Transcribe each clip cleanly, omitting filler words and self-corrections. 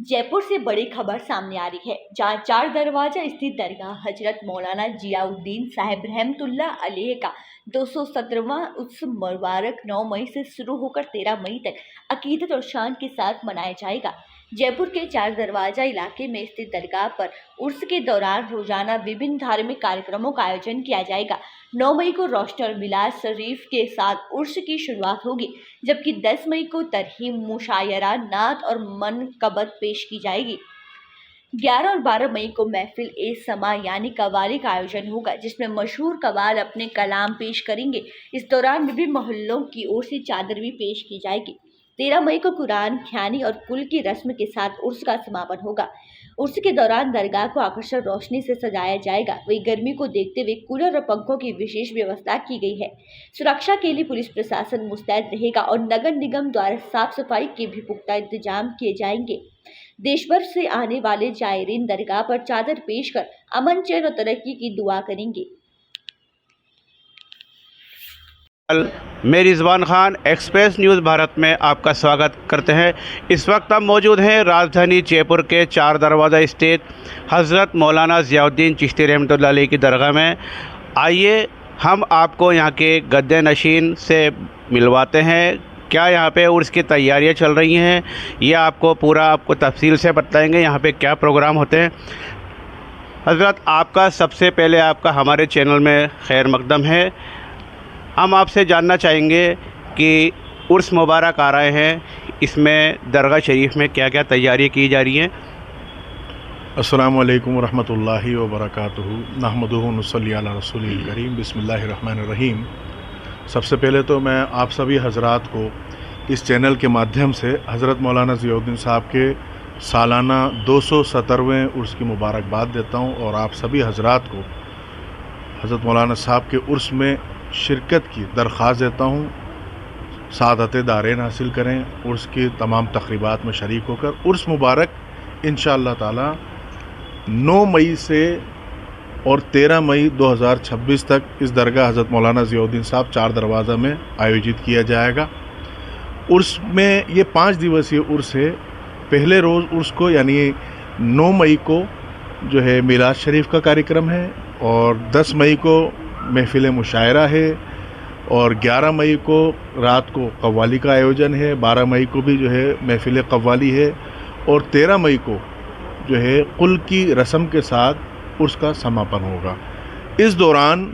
जयपुर से बड़ी खबर सामने आ रही है, जहां चार दरवाजा स्थित दरगाह हजरत मौलाना जियाउद्दीन साहिब रहमतुल्लाह अलैह का 217वां उत्सव मुबारक 9 मई से शुरू होकर 13 मई तक अकीदत और शान के साथ मनाया जाएगा। जयपुर के चार दरवाजा इलाके में स्थित दरगाह पर उर्स के दौरान रोजाना विभिन्न धार्मिक कार्यक्रमों का आयोजन किया जाएगा। 9 मई को रोशन और मिलाद शरीफ के साथ उर्स की शुरुआत होगी, जबकि 10 मई को तरहीम, मुशायरा, नात और मनकबत पेश की जाएगी। 11 और 12 मई को महफिल ए समा यानी कव्वाली का आयोजन होगा, जिसमें मशहूर कव्वाल अपने कलाम पेश करेंगे। इस दौरान विभिन्न मोहल्लों की ओर से चादर भी पेश की जाएगी। 13 मई को कुरान ख्यानी और कुल की रस्म के साथ उर्स का समापन होगा। उर्स के दौरान दरगाह को आकर्षक रोशनी से सजाया जाएगा। वहीं गर्मी को देखते हुए कूलर और पंखों की विशेष व्यवस्था की गई है। सुरक्षा के लिए पुलिस प्रशासन मुस्तैद रहेगा और नगर निगम द्वारा साफ सफाई के भी पुख्ता इंतजाम किए जाएंगे। देश भर से आने वाले जायरीन दरगाह पर चादर पेश कर अमन, चैन और तरक्की की दुआ करेंगे। मैं रिजवान खान एक्सप्रेस न्यूज़ भारत में आपका स्वागत करते हैं। इस वक्त हम मौजूद हैं राजधानी जयपुर के चार दरवाज़ा स्थित हज़रत मौलाना ज़ियाउद्दीन चिश्ती रहमतुल्लाह अलैह की दरगाह में। आइए हम आपको यहाँ के गद्दे नशीन से मिलवाते हैं। क्या यहाँ पे उर्स की तैयारियाँ चल रही हैं, ये आपको तफसील से बताएंगे। यहाँ पे क्या प्रोग्राम होते हैं। हज़रत, आपका सबसे पहले आपका हमारे चैनल में खैर मकदम है। हम आपसे जानना चाहेंगे कि उर्स मुबारक आ रहे हैं, इसमें दरगाह शरीफ में क्या क्या तैयारी की जा रही हैं। अस्सलामु अलैकुम वरहमतुल्लाहि वबरकातुहू। नहमदुहु व नुसल्ली अला रसूलिल करीम। बिस्मिल्लाहिर रहमानिर रहीम। सबसे पहले तो मैं आप सभी हजरात को इस चैनल के माध्यम से हज़रत मौलाना ज़ियाउद्दीन साहब के सालाना 217वें उर्स की मुबारकबाद देता हूँ और आप सभी हजरात को हज़रत मौलाना साहब के उर्स में शिरकत की दरख्वास्त देता हूँ। सादत दारेन हासिल करें, उर्स की तमाम तक़रीबात में शरीक होकर। उर्स मुबारक इंशाअल्लाह ताला 9 मई से और 13 मई 2026 तक इस दरगाह हज़रत मौलाना ज़ियाउद्दीन साहब चार दरवाज़ा में आयोजित किया जाएगा। उर्स में ये 5 दिवसीय उर्स है। पहले रोज़ उर्स को यानी 9 मई को जो है मिलाद शरीफ का कार्यक्रम है और 10 मई को महफिल मुशायरा है और 11 मई को रात को कव्वाली का आयोजन है। 12 मई को भी जो है महफिल कव्वाली है और 13 मई को जो है कुल की रस्म के साथ उर्स का समापन होगा। इस दौरान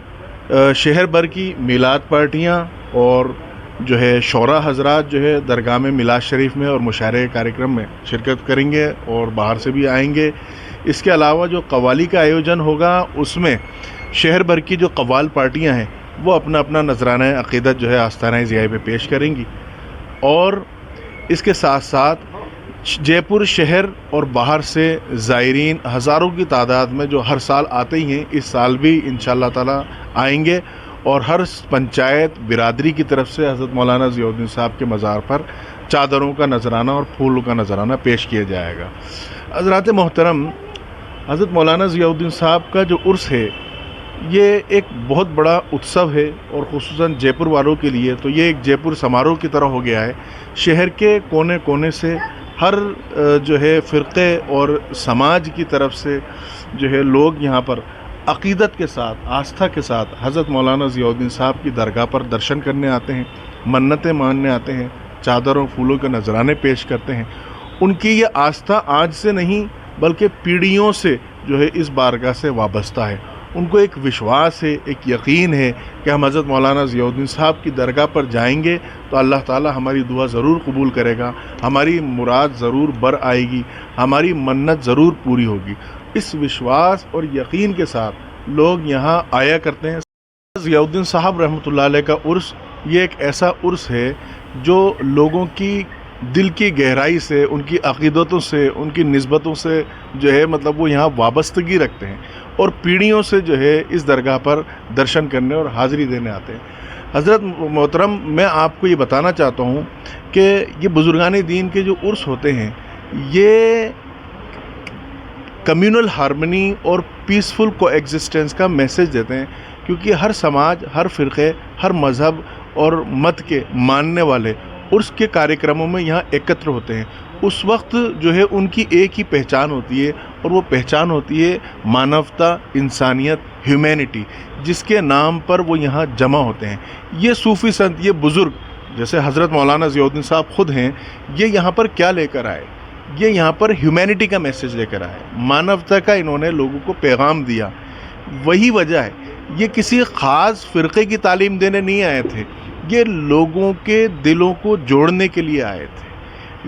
शहर भर की मिलाद पार्टियां और जो है शौरा हजरात जो है दरगाह में मिलाद शरीफ में और मुशायरे कार्यक्रम में शिरकत करेंगे और बाहर से भी आएंगे। इसके अलावा जो कव्वाली का आयोजन होगा उसमें शहर भर की जो कव्वाल पार्टियां हैं वो अपना अपना नजराना अक़ीदत जो है आस्ताना ज़िया पे पेश करेंगी। और इसके साथ साथ जयपुर शहर और बाहर से ज़ायरीन हज़ारों की तादाद में जो हर साल आते ही हैं, इस साल भी इंशाअल्लाह ताला आएंगे और हर पंचायत बिरादरी की तरफ से हज़रत मौलाना ज़ियाउद्दीन साहब के मज़ार पर चादरों का नजराना और फूलों का नजराना पेश किया जाएगा। हज़रात मोहतरम, हज़रत मौलाना ज़ियाउद्दीन साहब का जो उर्स है ये एक बहुत बड़ा उत्सव है और ख़ुसूसन जयपुर वालों के लिए तो ये एक जयपुर समारोह की तरह हो गया है। शहर के कोने कोने से हर जो है फ़िरक़े और समाज की तरफ से जो है लोग यहाँ पर अक़ीदत के साथ, आस्था के साथ हज़रत मौलाना ज़ियाउद्दीन साहब की दरगाह पर दर्शन करने आते हैं, मन्नतें मानने आते हैं, चादरों फूलों के नजराने पेश करते हैं। उनकी ये आस्था आज से नहीं बल्कि पीढ़ियों से जो है इस बारगाह से वाबस्ता है। उनको एक विश्वास है, एक यकीन है कि हम हज़रत मौलाना ज़ियाउद्दीन साहब की दरगाह पर जाएंगे तो अल्लाह ताला हमारी दुआ ज़रूर कबूल करेगा, हमारी मुराद ज़रूर बर आएगी, हमारी मन्नत ज़रूर पूरी होगी। इस विश्वास और यकीन के साथ लोग यहाँ आया करते हैं। ज़ियाउद्दीन साहब रहमतुल्लाह अलैह का उर्स ये एक ऐसा उर्स है जो लोगों की दिल की गहराई से, उनकी अक़ीदतों से, उनकी निस्बतों से जो है मतलब वो यहाँ वाबस्तगी रखते हैं और पीढ़ियों से जो है इस दरगाह पर दर्शन करने और हाज़िरी देने आते हैं। हज़रत मोहतरम, मैं आपको ये बताना चाहता हूँ कि ये बुज़ुर्गान दीन के जो उर्स होते हैं ये कम्युनल हार्मनी और पीसफुल कोएग्जिस्टेंस का मैसेज देते हैं, क्योंकि हर समाज, हर फ़िरक़े, हर मज़हब और मत के मानने वाले عرس کے कार्यक्रमों में यहाँ एकत्र होते हैं, उस वक्त जो है उनकी एक ही पहचान होती है, और वो पहचान होती है मानवता, इंसानियत, ह्यूमैनिटी, जिसके नाम पर वो यहाँ जमा होते हैं. ये सूफ़ी संत, ये बुज़ुर्ग जैसे हज़रत मौलाना ज़ियाउद्दीन साहब ख़ुद हैं, ये यहाँ पर क्या लेकर आए? ये यहाँ पर ह्यूमैनिटी का मैसेज लेकर आए, मानवता का इन्होंने लोगों को पैगाम दिया. वही वजह है, ये किसी ख़ास फ़िरक़े की तालीम देने नहीं आए थे, ये लोगों के दिलों को जोड़ने के लिए आए थे.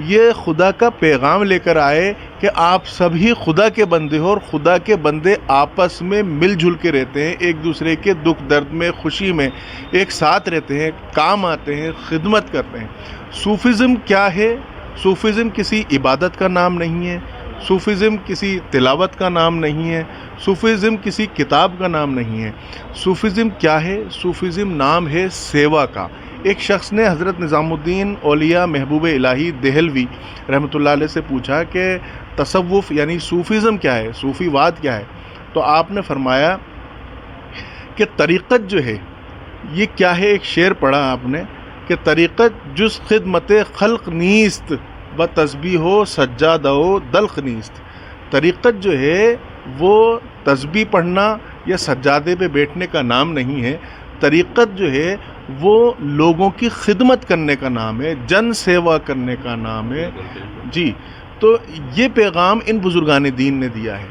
ये खुदा का पैगाम लेकर आए कि आप सभी खुदा के बंदे हो, और खुदा के बंदे आपस में मिल जुल के रहते हैं, एक दूसरे के दुख दर्द में, खुशी में एक साथ रहते हैं, काम आते हैं, खिदमत करते हैं. सूफ़िज़्म क्या है? सूफ़िज़्म किसी इबादत का नाम नहीं है, सूफ़िज़्म किसी तिलावत का नाम नहीं है, सूफ़िज़्म किसी किताब का नाम नहीं है. सूफ़िज़्म क्या है? सूफ़िज़्म नाम है सेवा का. एक शख्स ने हज़रत निज़ामुद्दीन औलिया महबूब इलाही देहलवी रहमतुल्लाह अलैह से पूछा कि तसव्वुफ़ यानी सूफ़िज़्म क्या है, सूफ़ीवाद क्या है? तो आपने फरमाया कि तरीक़त जो है ये क्या है. एक शेर पढ़ा आपने कि तरीक़त जुज़ ख़िदमत ख़ल्क़ नीस्त व तस्बीहो सज्जादो दल्क़ नीस्त. तरीक़त जो है वो तस्बीह पढ़ना या सज्जादे पे बैठने का नाम नहीं है. तरीक़त जो है वो लोगों की खिदमत करने का नाम है, जन सेवा करने का नाम है. जी, तो ये पैगाम इन बुज़ुर्गान दीन ने दिया है.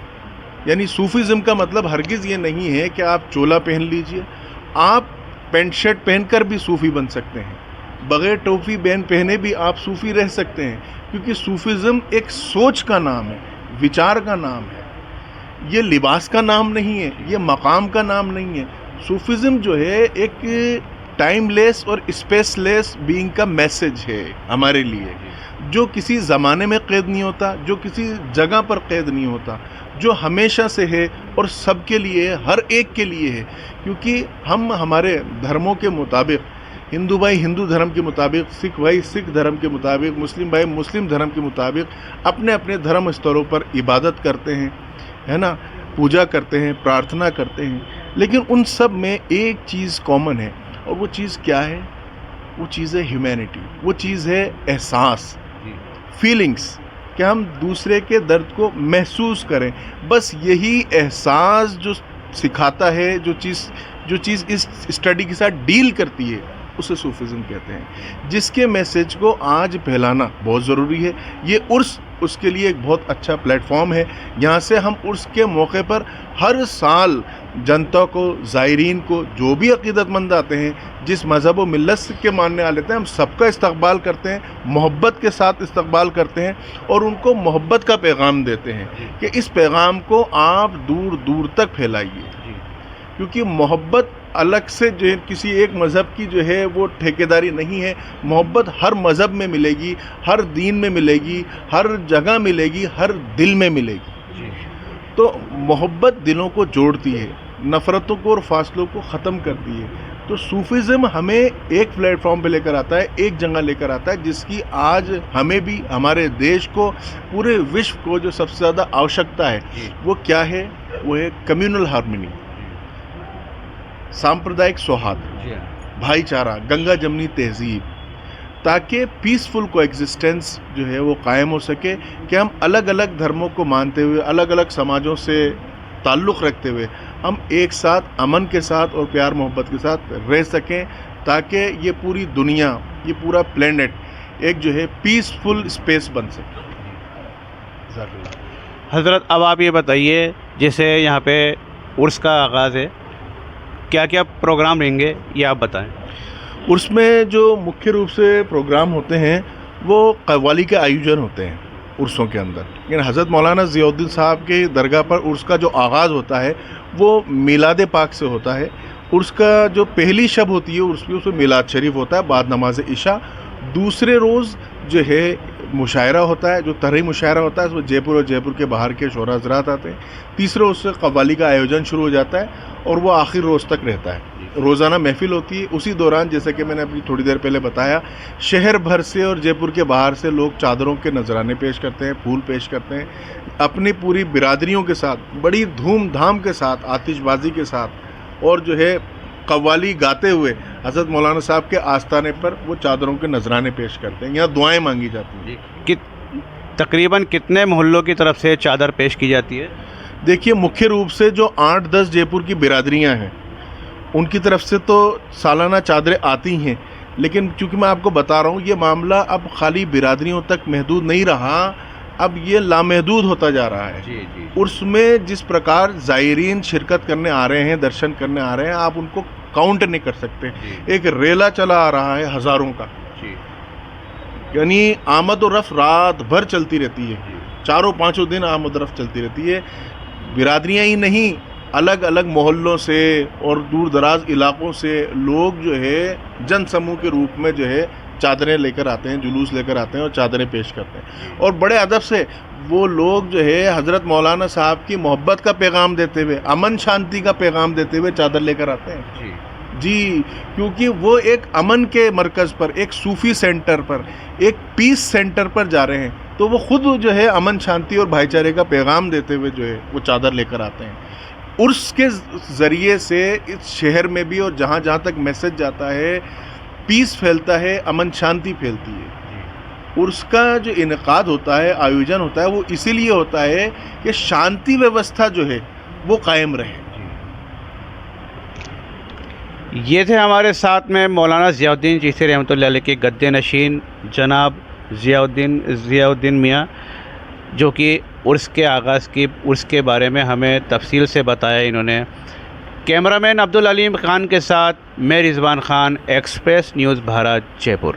यानी सूफ़िज़्म का मतलब हरगिज़ ये नहीं है कि आप चोला पहन लीजिए, आप पेंट शर्ट पहनकर भी सूफ़ी बन सकते हैं, बग़ैर टोपी बैन पहने भी आप सूफ़ी रह सकते हैं, क्योंकि सूफ़िज़्म एक सोच का नाम है, विचार का नाम है. ये लिबास का नाम नहीं है, ये मकाम का नाम नहीं है. सूफ़िज़्म जो है एक टाइमलेस और स्पेसलेस बीइंग का मैसेज है हमारे लिए, जो किसी ज़माने में क़ैद नहीं होता, जो किसी जगह पर क़ैद नहीं होता, जो हमेशा से है और सबके लिए, हर एक के लिए है. क्योंकि हम हमारे धर्मों के मुताबिक, हिंदू भाई हिंदू धर्म के मुताबिक, सिख भाई सिख धर्म के मुताबिक, मुस्लिम भाई मुस्लिम धर्म के मुताबिक अपने अपने धर्म स्तरों पर इबादत करते हैं, है ना, पूजा करते हैं, प्रार्थना करते हैं. लेकिन उन सब में एक चीज़ कॉमन है, और वो चीज़ क्या है? वो चीज़ है ह्यूमैनिटी, वो चीज़ है एहसास, फीलिंग्स, कि हम दूसरे के दर्द को महसूस करें. बस यही एहसास जो सिखाता है, जो चीज़ इस स्टडी के साथ डील करती है, उसे सूफ़िज़्म कहते हैं, जिसके मैसेज को आज फैलाना बहुत ज़रूरी है. ये उर्स उसके लिए एक बहुत अच्छा प्लेटफॉर्म है. यहाँ से हम उर्स के मौके पर हर साल जनता को, ज़ायरीन को, जो भी अक़ीदतमंद आते हैं, जिस मज़हब व मिल्लत के मानने वाले हैं, हम सबका इस्तक़बाल करते हैं, मोहब्बत के साथ इस्तक़बाल करते हैं, और उनको मोहब्बत का पैगाम देते हैं कि इस पैगाम को आप दूर दूर तक फैलाइए. क्योंकि मोहब्बत अलग से जो किसी एक मज़हब की जो है वो ठेकेदारी नहीं है. मोहब्बत हर मज़हब में मिलेगी, हर दीन में मिलेगी, हर जगह मिलेगी, हर दिल में मिलेगी. तो मोहब्बत दिलों को जोड़ती है, नफ़रतों को और फासलों को ख़त्म करती है. तो सूफ़िज़्म हमें एक प्लेटफॉर्म पे लेकर आता है, एक जगह लेकर आता है, जिसकी आज हमें भी, हमारे देश को, पूरे विश्व को जो सबसे ज़्यादा आवश्यकता है, वो क्या है? वो है कम्युनल हार्मनी, सांप्रदायिक सौहार्द, भाईचारा, गंगा जमनी तहज़ीब, ताकि पीसफुल कोएग्जिस्टेंस जो है वो कायम हो सके, कि हम अलग अलग धर्मों को मानते हुए, अलग अलग समाजों से ताल्लुक़ रखते हुए हम एक साथ अमन के साथ और प्यार मोहब्बत के साथ रह सकें, ताकि ये पूरी दुनिया, ये पूरा प्लेनेट एक जो है पीसफुल स्पेस बन सके. हज़रत, अब आप ये बताइए, जैसे यहाँ पे उर्स का आगाज़ है, क्या क्या प्रोग्राम रहेंगे ये आप बताएं. उर्स में जो मुख्य रूप से प्रोग्राम होते हैं वो कव्वाली के आयोजन होते हैं उर्सों के अंदर. लेकिन हज़रत मौलाना ज़ियाउद्दीन साहब के दरगाह पर उर्स का जो आगाज़ होता है वो मीलाद पाक से होता है. उर्स का जो पहली शब होती है उर्स की, उसमें मीलाद शरीफ होता है बाद नमाज इशा. दूसरे रोज़ जो है मुशायरा होता है, जो तरही मुशायरा होता है, उसमें जयपुर और जयपुर के बाहर के शोरा हज़रात आते हैं. तीसरे रोज़ से कव्वाली का आयोजन शुरू हो जाता है और वो आखिर रोज़ तक रहता है. रोज़ाना महफ़िल होती है. उसी दौरान, जैसे कि मैंने अभी थोड़ी देर पहले बताया, शहर भर से और जयपुर के बाहर से लोग चादरों के नजराने पेश करते हैं, फूल पेश करते हैं, अपनी पूरी बिरादरियों के साथ बड़ी धूमधाम के साथ, आतिशबाजी के साथ, और जो है قوالی گاتے ہوئے حضرت مولانا صاحب کے آستانے پر وہ چادروں کے نذرانے پیش کرتے ہیں. یہاں دعائیں مانگی جاتی ہیں. تقریباً کتنے محلوں کی طرف سے چادر پیش کی جاتی ہے؟ دیکھیے مکھیہ روپ سے جو 8-10 جے پور کی برادریاں ہیں ان کی طرف سے تو سالانہ چادریں آتی ہیں، لیکن چونکہ میں آپ کو بتا رہا ہوں یہ معاملہ اب خالی برادریوں تک محدود نہیں رہا، اب یہ لامحدود ہوتا جا رہا ہے. جی جی. اس میں جس پرکار زائرین شرکت کرنے آ رہے ہیں، درشن کرنے آ رہے ہیں، آپ ان کو کاؤنٹ نہیں کر سکتے. ایک ریلا چلا آ رہا ہے ہزاروں کا، یعنی آمد و رفت رات بھر چلتی رہتی ہے، 4-5 دن آمد و رفت چلتی رہتی ہے. برادریاں ہی نہیں، الگ الگ محلوں سے اور دور دراز علاقوں سے لوگ جو ہے جن سموہ کے روپ میں جو ہے چادریں لے کر آتے ہیں، جلوس لے کر آتے ہیں اور چادریں پیش کرتے ہیں. اور بڑے ادب سے وہ لوگ جو ہے حضرت مولانا صاحب کی محبت کا پیغام دیتے ہوئے، امن شانتی کا پیغام دیتے ہوئے چادر لے کر آتے ہیں. جی، کیونکہ وہ ایک امن کے مرکز پر، ایک صوفی سینٹر پر، ایک پیس سینٹر پر جا رہے ہیں، تو وہ خود جو ہے امن شانتی اور بھائی چارے کا پیغام دیتے ہوئے جو ہے وہ چادر لے کر آتے ہیں. عرس کے ذریعے سے اس شہر میں بھی اور جہاں جہاں تک میسج جاتا ہے پیس پھیلتا ہے، امن شانتی پھیلتی ہے. عرس کا جو انعقاد ہوتا ہے، آیوجن ہوتا ہے، وہ اسی لیے ہوتا ہے کہ شانتی ویوستھا جو ہے وہ قائم رہے. یہ تھے ہمارے ساتھ میں مولانا ضیاء الدین چشتی رحمۃ اللہ علیہ کے گدے نشین جناب ضیاء الدین میاں، جو کہ عرس کے آغاز کی عرس کے بارے میں ہمیں تفصیل سے بتایا انہوں نے. کیمرہ مین عبدالعلیم خان کے ساتھ میں رضوان خان، ایکسپریس نیوز بھارت، جے پور.